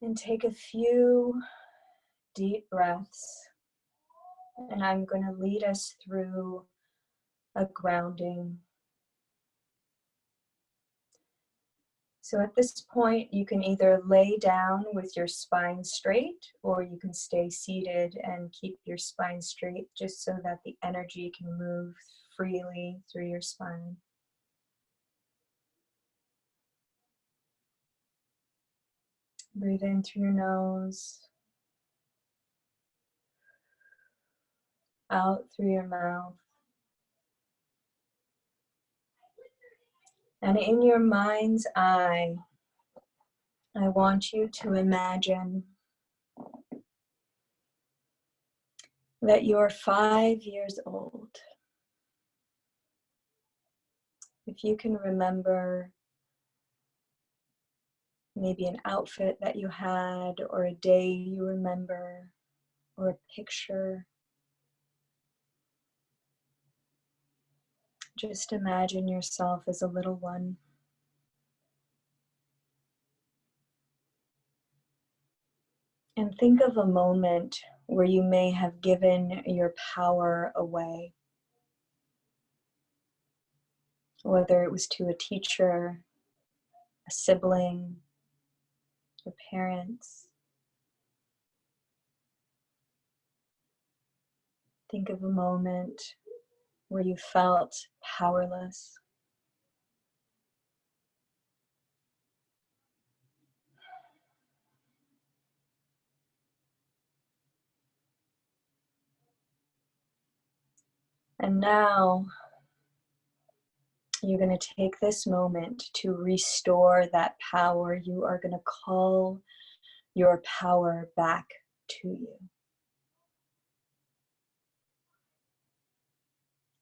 And take a few deep breaths. And I'm going to lead us through a grounding. So at this point, you can either lay down with your spine straight, or you can stay seated and keep your spine straight just so that the energy can move freely through your spine. Breathe in through your nose, out through your mouth. And in your mind's eye, I want you to imagine that you're 5 years old. If you can remember maybe an outfit that you had, or a day you remember, or a picture, just imagine yourself as a little one. And think of a moment where you may have given your power away. Whether it was to a teacher, a sibling, your parents. Think of a moment where you felt powerless. And now you're going to take this moment to restore that power. You are going to call your power back to you.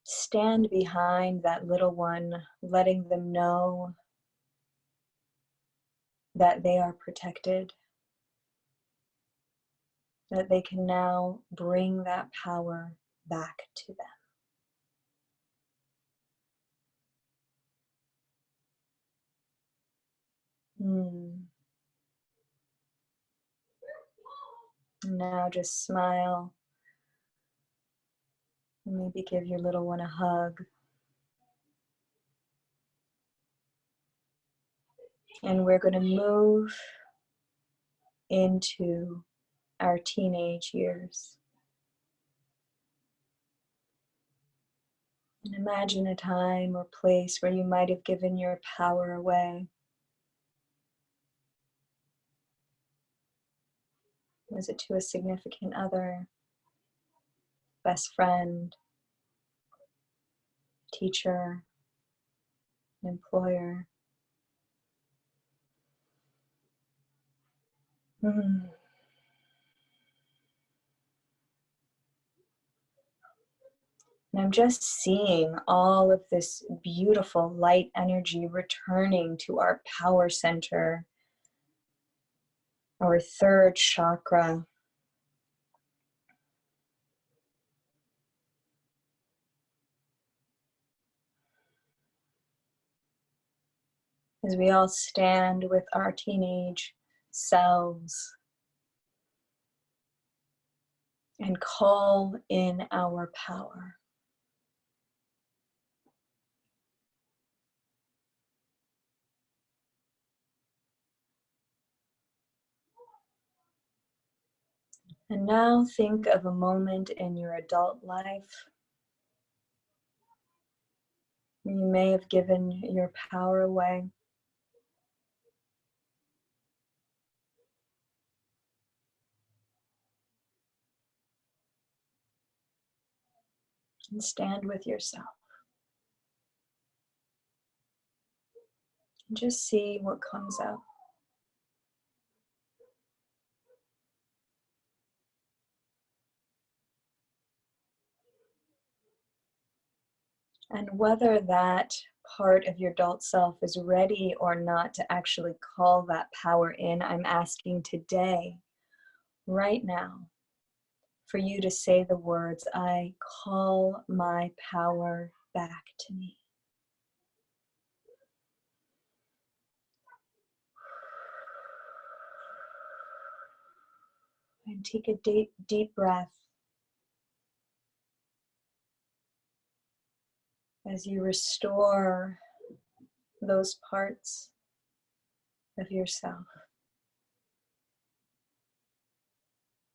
Stand behind that little one, letting them know that they are protected, that they can now bring that power back to them. Now just smile. Maybe give your little one a hug. And we're going to move into our teenage years. And imagine a time or place where you might have given your power away. Was it to a significant other, best friend, teacher, employer? And I'm just seeing all of this beautiful light energy returning to our power center, our third chakra. As we all stand with our teenage selves and call in our power. And now think of a moment in your adult life where you may have given your power away. And stand with yourself. And just see what comes up. And whether that part of your adult self is ready or not to actually call that power in, I'm asking today, right now, for you to say the words, I call my power back to me. And take a deep, deep breath as you restore those parts of yourself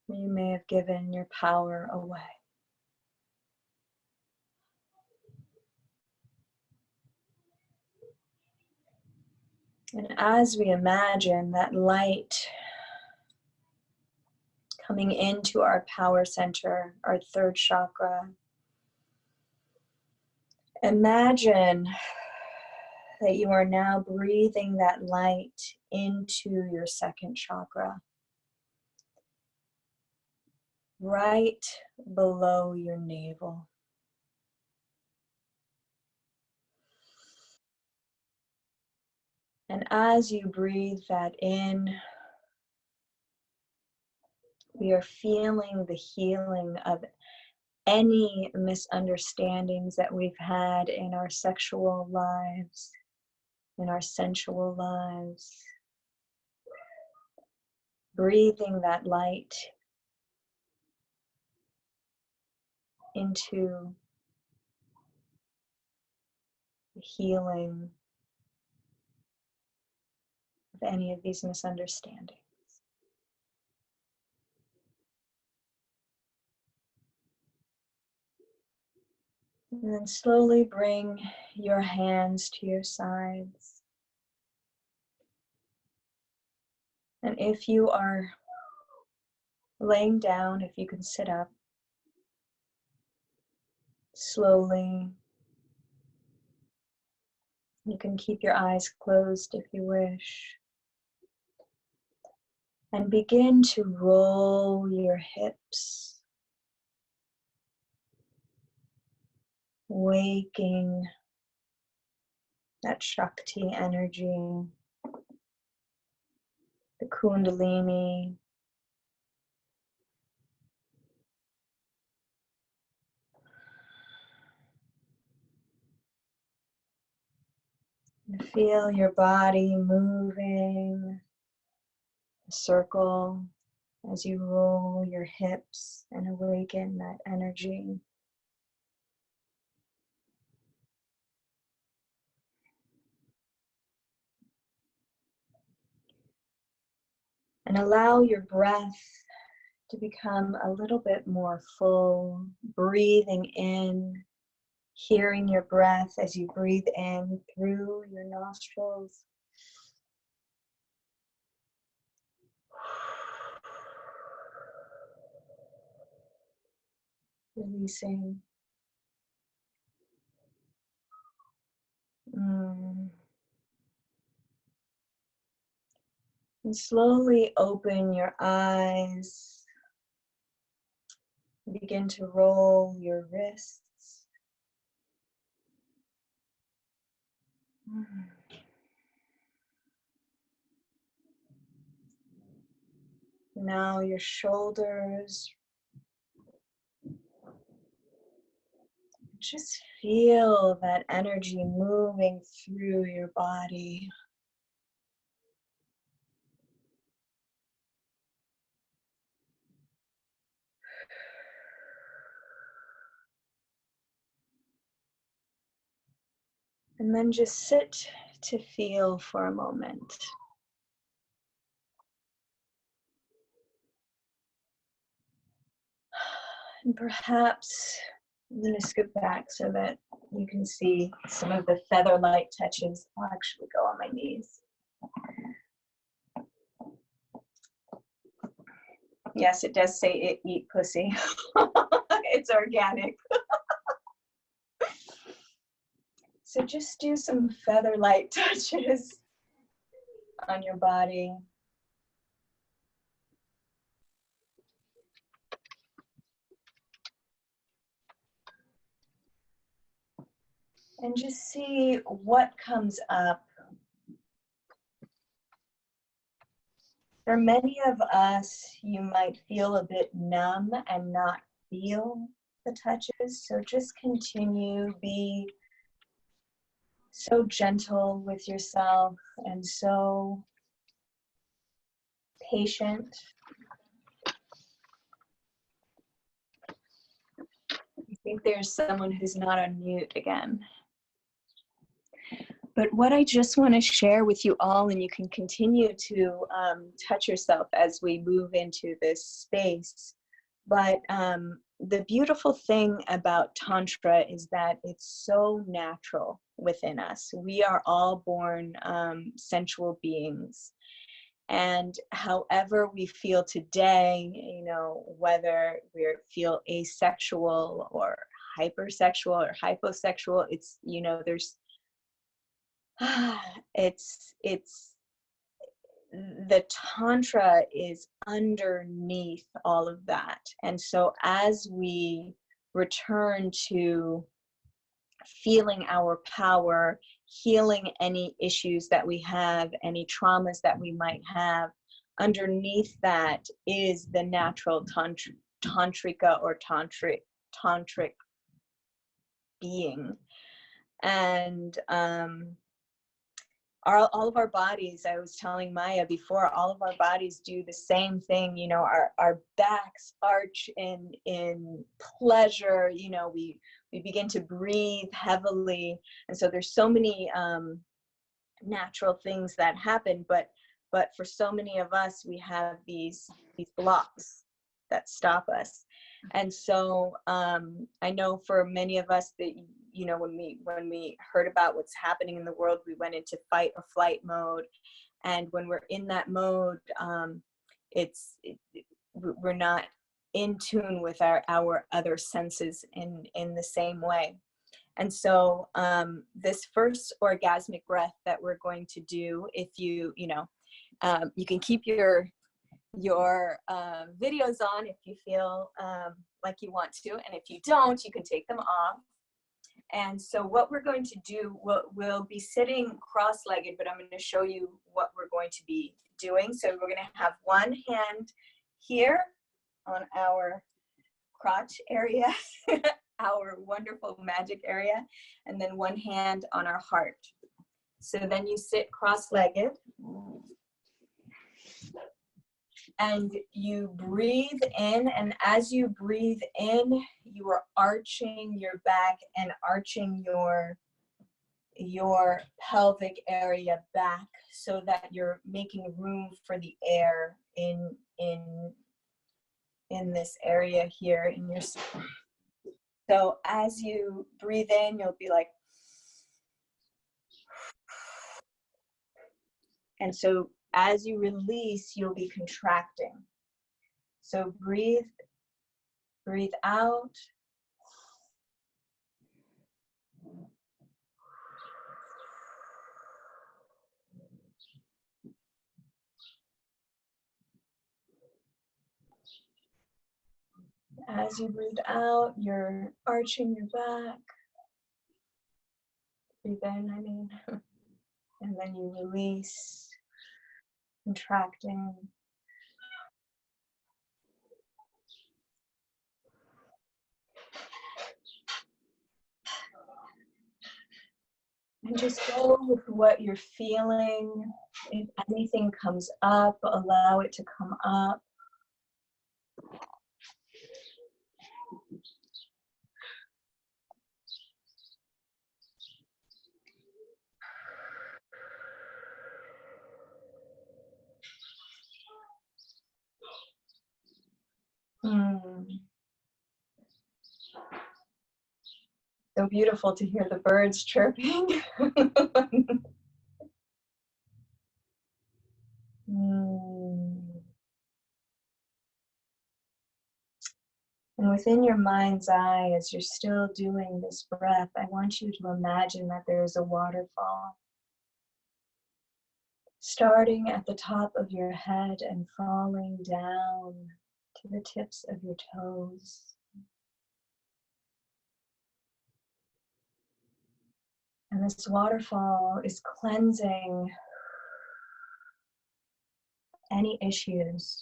you may have given your power away. And as we imagine that light coming into our power center, our third chakra, imagine that you are now breathing that light into your second chakra, right below your navel. And as you breathe that in, we are feeling the healing of any misunderstandings that we've had in our sexual lives, in our sensual lives. Breathing that light into the healing of any of these misunderstandings. And then slowly bring your hands to your sides. And if you are laying down, if you can sit up, slowly. You can keep your eyes closed if you wish. And begin to roll your hips, waking that Shakti energy, the Kundalini. And feel your body moving a circle as you roll your hips and awaken that energy. And allow your breath to become a little bit more full, breathing in, hearing your breath as you breathe in through your nostrils. Releasing. And slowly open your eyes. Begin to roll your wrists. Now your shoulders. Just feel that energy moving through your body. And then just sit to feel for a moment. And perhaps I'm going to scoot back so that you can see some of the feather light touches. I'll actually go on my knees. Yes, it does say eat pussy. It's organic. So just do some feather light touches on your body. And just see what comes up. For many of us, you might feel a bit numb and not feel the touches. So just continue, be so gentle with yourself and so patient. think there's someone who's not on mute again. But what I just want to share with you all, and you can continue to touch yourself as we move into this space, but the beautiful thing about Tantra is that it's so natural within us. We are all born sensual beings. And however we feel today, you know, whether we feel asexual or hypersexual or hyposexual, it's, you know, there's, it's the Tantra is underneath all of that. And so as we return to feeling our power, healing any issues that we have, any traumas that we might have, underneath that is the natural tantrika or tantric being. And all of our bodies, I was telling Maya before, all of our bodies do the same thing. You know, our backs arch in pleasure. You know, we begin to breathe heavily, and so there's so many natural things that happen. But for so many of us, we have these blocks that stop us. And so I know for many of us that, you know, when we heard about what's happening in the world, we went into fight or flight mode. And when we're in that mode, we're not in tune with our other senses in the same way. And so this first orgasmic breath that we're going to do, if you can keep your videos on if you feel like you want to, and if you don't, you can take them off. And so what we're going to do, we'll be sitting cross-legged, but I'm going to show you what we're going to be doing. So we're going to have one hand here on our crotch area, our wonderful magic area, and then one hand on our heart. So then you sit cross-legged, and you breathe in, and as you breathe in, you are arching your back and arching your pelvic area back so that you're making room for the air in this area here in your. So as you breathe in, you'll be like, and so as you release, you'll be contracting. So breathe out. As you breathe out, you're arching your back. Breathe in, I mean. And then you release, contracting. And just go with what you're feeling. If anything comes up, allow it to come up. So beautiful to hear the birds chirping. And within your mind's eye, as you're still doing this breath, I want you to imagine that there is a waterfall starting at the top of your head and falling down to the tips of your toes. And this waterfall is cleansing any issues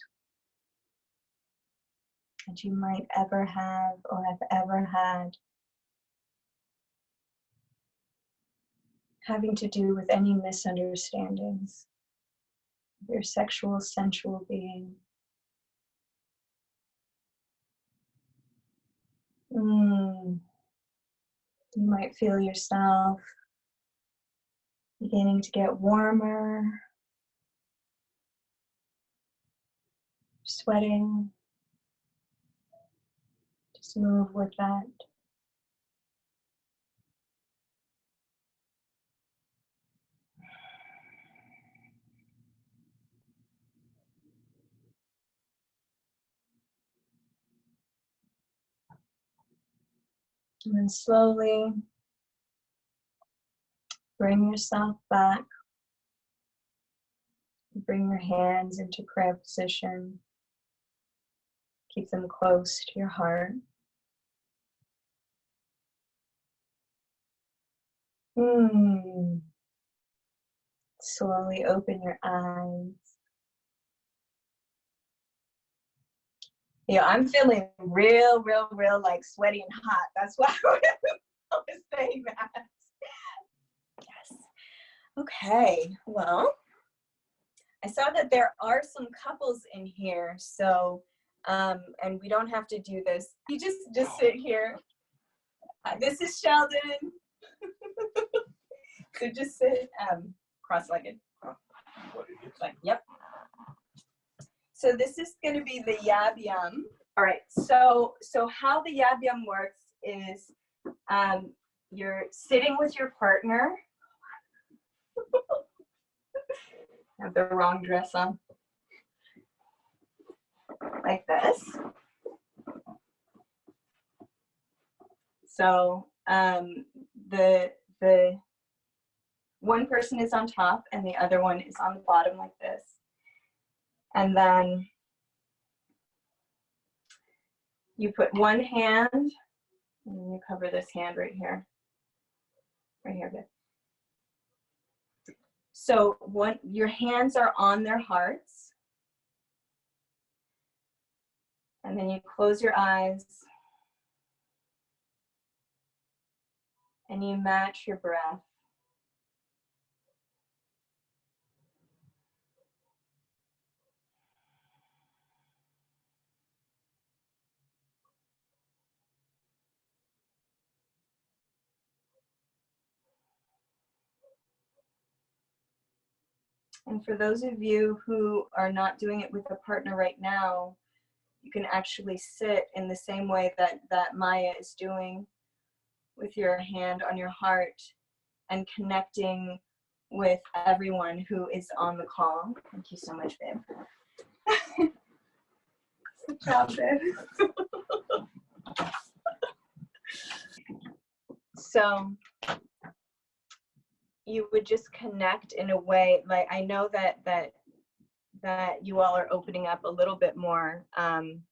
that you might ever have or have ever had, having to do with any misunderstandings of your sexual, sensual being. You might feel yourself beginning to get warmer, sweating. Just move with that. And then slowly bring yourself back. Bring your hands into prayer position. Keep them close to your heart. Slowly open your eyes. Yeah, I'm feeling real like sweaty and hot. That's why I was saying that. Yes. Okay, well, I saw that there are some couples in here, so, and we don't have to do this. You just sit here. This is Sheldon. So just sit cross-legged. Like, yep. So this is going to be the Yab Yum. All right. So how the Yab Yum works is you're sitting with your partner. I have the wrong dress on. Like this. So the one person is on top and the other one is on the bottom like this. And then you put one hand, and you cover this hand right here. Right here, good. So your hands are on their hearts. And then you close your eyes. And you match your breath. And for those of you who are not doing it with a partner right now, you can actually sit in the same way that Maya is doing, with your hand on your heart and connecting with everyone who is on the call. Thank you so much, babe. Good job, babe. So you would just connect in a way, like, I know that you all are opening up a little bit more, and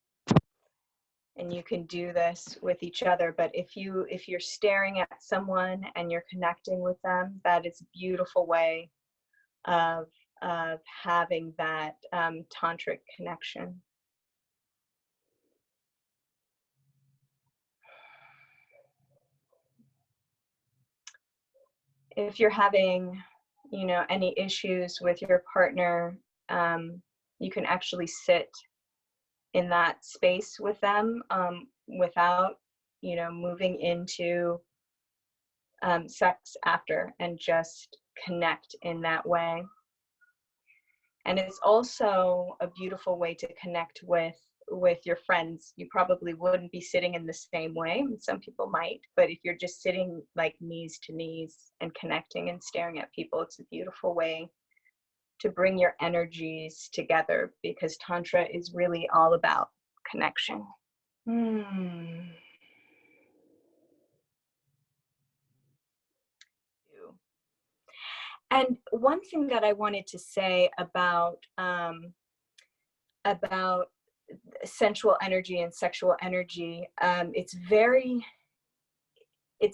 you can do this with each other, but if you're staring at someone and you're connecting with them, that is a beautiful way of having that tantric connection. If you're having, any issues with your partner, you can actually sit in that space with them without, moving into sex after, and just connect in that way. And it's also a beautiful way to connect with your friends. You probably wouldn't be sitting in the same way. Some people might, but if you're just sitting like knees to knees and connecting and staring at people, it's a beautiful way to bring your energies together, because Tantra is really all about connection. And one thing that I wanted to say about sensual energy and sexual energy, it's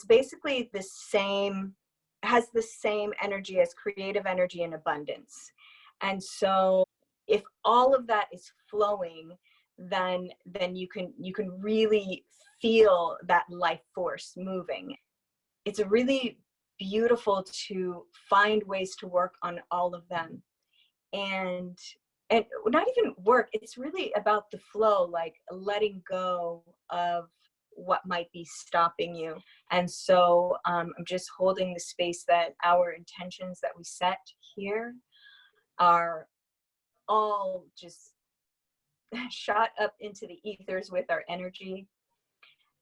basically the same, has the same energy as creative energy and abundance. And so if all of that is flowing, then you can really feel that life force moving. It's a really beautiful to find ways to work on all of them, and not even work, it's really about the flow, like letting go of what might be stopping you. And so I'm just holding the space that our intentions that we set here are all just shot up into the ethers with our energy.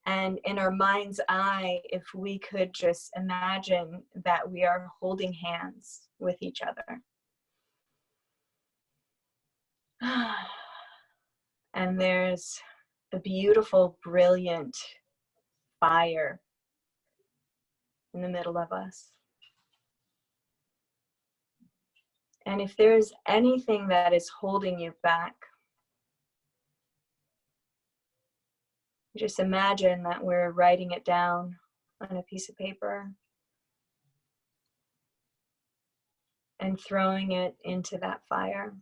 And in our mind's eye, if we could just imagine that we are holding hands with each other. And there's a beautiful, brilliant fire in the middle of us. And if there's anything that is holding you back, just imagine that we're writing it down on a piece of paper and throwing it into that fire.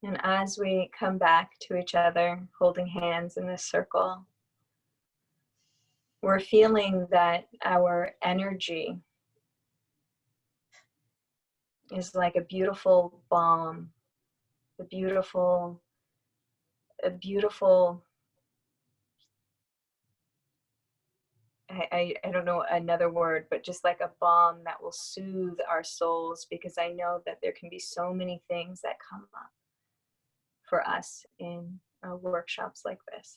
And as we come back to each other, holding hands in this circle, we're feeling that our energy is like a beautiful balm, a beautiful, I don't know another word, but just like a balm that will soothe our souls, because I know that there can be so many things that come up for us in workshops like this.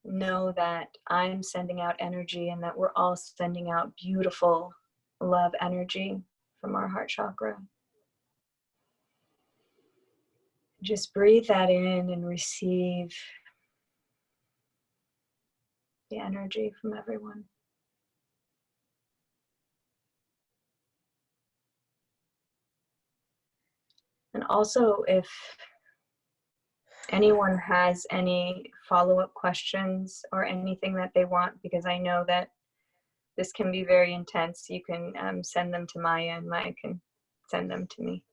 Know that I'm sending out energy and that we're all sending out beautiful love energy from our heart chakra. Just breathe that in and receive the energy from everyone. And also, if anyone has any follow-up questions or anything that they want, because I know that this can be very intense, you can send them to Maya and Maya can send them to me.